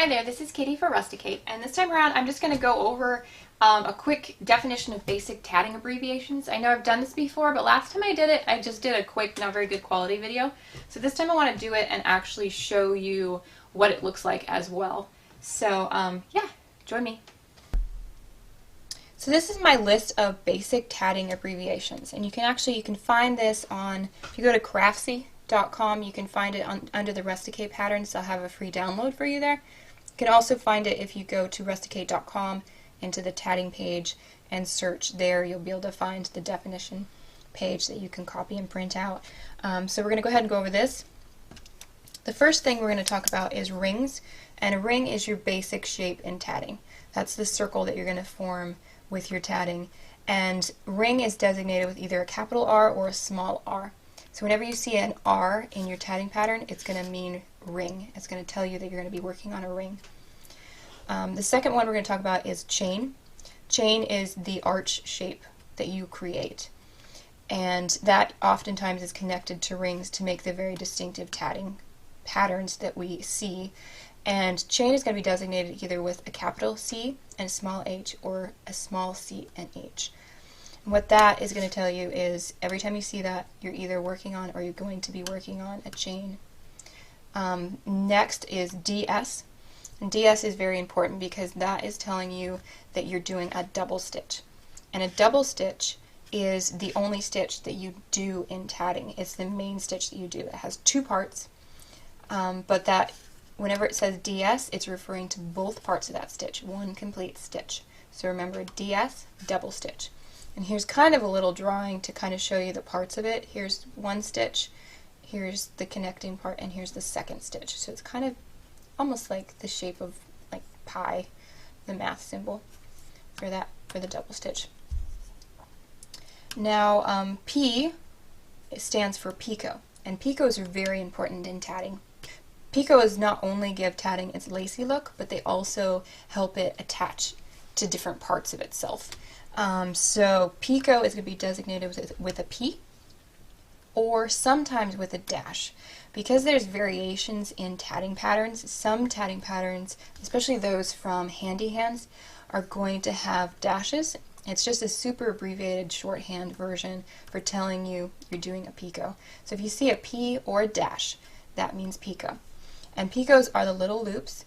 Hi there, this is Katy for RustiKate, and this time around I'm just going to go over a quick definition of basic tatting abbreviations. I know I've done this before, but last time I did it, I just did a quick, not very good quality video. So this time I want to do it and actually show you what it looks like as well. So yeah, join me. So this is my list of basic tatting abbreviations, and you can find this on, if you go to Craftsy.com, you can find it under the RustiKate patterns. They'll have a free download for you there. You can also find it if you go to RustiKate.com into the tatting page and search there. You'll be able to find the definition page that you can copy and print out. So we're going to go ahead and go over this. The first thing we're going to talk about is rings, and a ring is your basic shape in tatting. That's the circle that you're going to form with your tatting, and ring is designated with either a capital R or a small r. So whenever you see an R in your tatting pattern, it's going to mean ring. It's going to tell you that you're going to be working on a ring. The second one we're going to talk about is chain. Chain is the arch shape that you create, and that oftentimes is connected to rings to make the very distinctive tatting patterns that we see. And chain is going to be designated either with a capital C and a small h or a small c and h. And what that is going to tell you is every time you see that, you're either working on or you're going to be working on a chain. Next is DS. And DS is very important because that is telling you that you're doing a double stitch. And a double stitch is the only stitch that you do in tatting. It's the main stitch that you do. It has two parts, but that whenever it says DS, it's referring to both parts of that stitch, one complete stitch. So remember, DS, double stitch. And here's kind of a little drawing to kind of show you the parts of it. Here's one stitch, here's the connecting part, and here's the second stitch. So it's kind of almost like the shape of like pi, the math symbol for that, for the double stitch. Now P stands for Picot, and picots are very important in tatting. Picots not only give tatting its lacy look, but they also help it attach to different parts of itself. So Picot is going to be designated with a P or sometimes with a dash. Because there's variations in tatting patterns, some tatting patterns, especially those from handy hands, are going to have dashes. It's just a super abbreviated shorthand version for telling you you're doing a picot. So if you see a P or a dash, that means picot. And picots are the little loops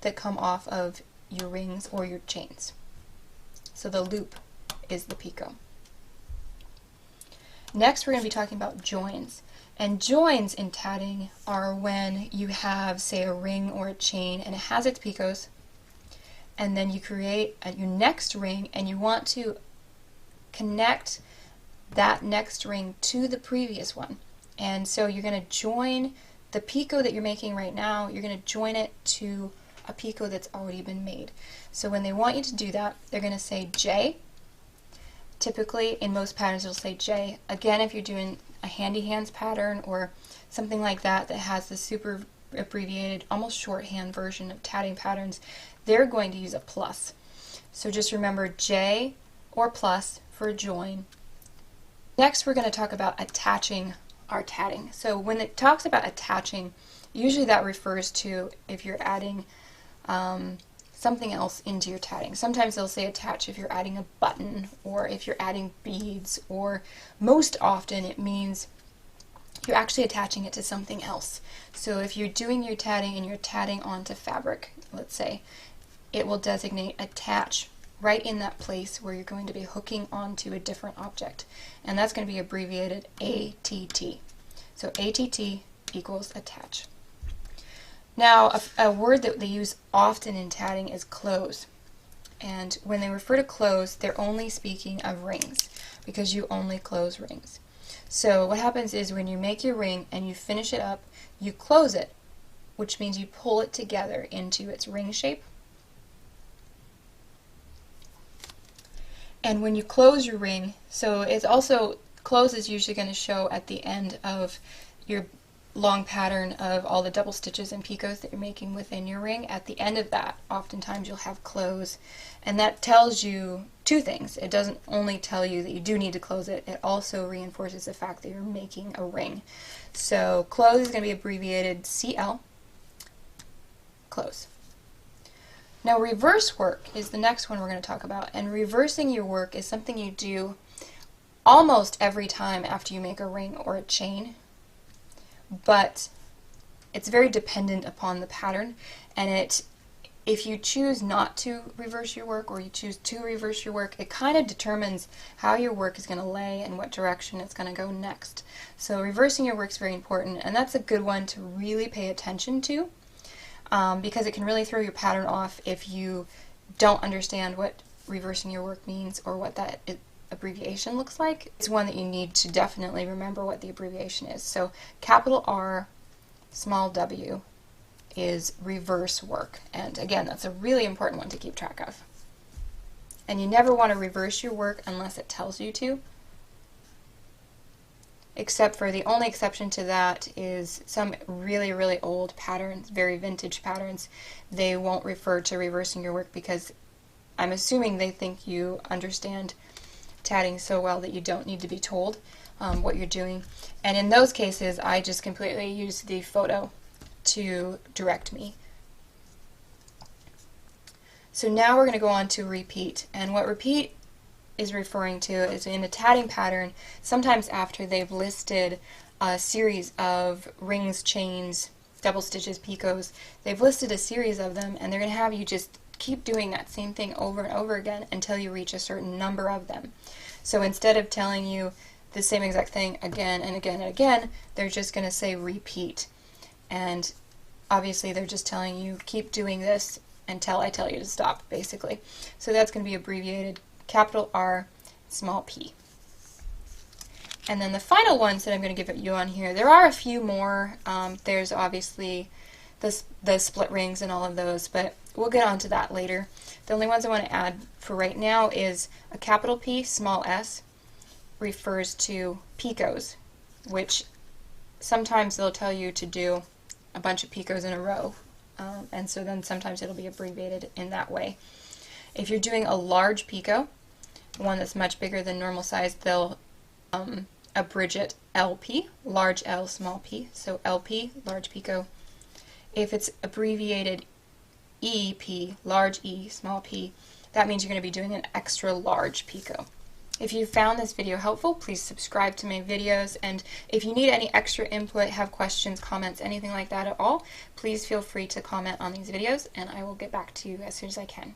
that come off of your rings or your chains. So the loop is the picot. Next, we're going to be talking about joins. And joins in tatting are when you have, say, a ring or a chain and it has its picots, and then you create your next ring and you want to connect that next ring to the previous one. And so you're going to join the picot that you're making right now, you're going to join it to a picot that's already been made. So when they want you to do that, they're going to say J. Typically, in most patterns, it'll say J. Again, if you're doing a handy hands pattern or something like that that has the super abbreviated, almost shorthand version of tatting patterns, they're going to use a plus. So just remember J or plus for join. Next, we're going to talk about attaching our tatting. So when it talks about attaching, usually that refers to if you're adding something else into your tatting. Sometimes they'll say attach if you're adding a button or if you're adding beads, or most often it means you're actually attaching it to something else. So if you're doing your tatting and you're tatting onto fabric, let's say, it will designate attach right in that place where you're going to be hooking onto a different object. And that's going to be abbreviated ATT. So ATT equals attach. Now, a word that they use often in tatting is close. And when they refer to close, they're only speaking of rings, because you only close rings. So what happens is when you make your ring and you finish it up, you close it, which means you pull it together into its ring shape. And when you close your ring, so it's also, close is usually going to show at the end of your long pattern of all the double stitches and picots that you're making within your ring. At the end of that, oftentimes you'll have close, and that tells you two things. It doesn't only tell you that you do need to close it, it also reinforces the fact that you're making a ring. So close is going to be abbreviated CL, close. Now reverse work is the next one we're going to talk about, and reversing your work is something you do almost every time after you make a ring or a chain, but it's very dependent upon the pattern, and if you choose not to reverse your work or you choose to reverse your work, it kind of determines how your work is going to lay and what direction it's going to go next. So reversing your work is very important, and that's a good one to really pay attention to, because it can really throw your pattern off if you don't understand what reversing your work means or what that abbreviation looks like. It's one that you need to definitely remember what the abbreviation is. So capital R, small w is reverse work, and again, that's a really important one to keep track of. And you never want to reverse your work unless it tells you to, except for the only exception to that is some really, really old patterns, very vintage patterns. They won't refer to reversing your work because I'm assuming they think you understand tatting so well that you don't need to be told what you're doing. And in those cases, I just completely use the photo to direct me. So now we're going to go on to repeat, and what repeat is referring to is in a tatting pattern, sometimes after they've listed a series of rings, chains, double stitches, picots, they've listed a series of them, and they're going to have you just keep doing that same thing over and over again until you reach a certain number of them. So instead of telling you the same exact thing again and again and again, they're just going to say repeat. And obviously they're just telling you keep doing this until I tell you to stop, basically. So that's going to be abbreviated capital R, small p. And then the final ones that I'm going to give you on here, there are a few more. There's obviously the split rings and all of those, but we'll get on to that later. The only ones I want to add for right now is a capital P, small s, refers to picots, which sometimes they'll tell you to do a bunch of picots in a row, and so then sometimes it'll be abbreviated in that way. If you're doing a large picot, one that's much bigger than normal size, they'll abridge it LP, large L, small p, so LP, large picot. If it's abbreviated EP, large E, small p, that means you're going to be doing an extra large picot. If you found this video helpful, please subscribe to my videos, and if you need any extra input, have questions, comments, anything like that at all, please feel free to comment on these videos, and I will get back to you as soon as I can.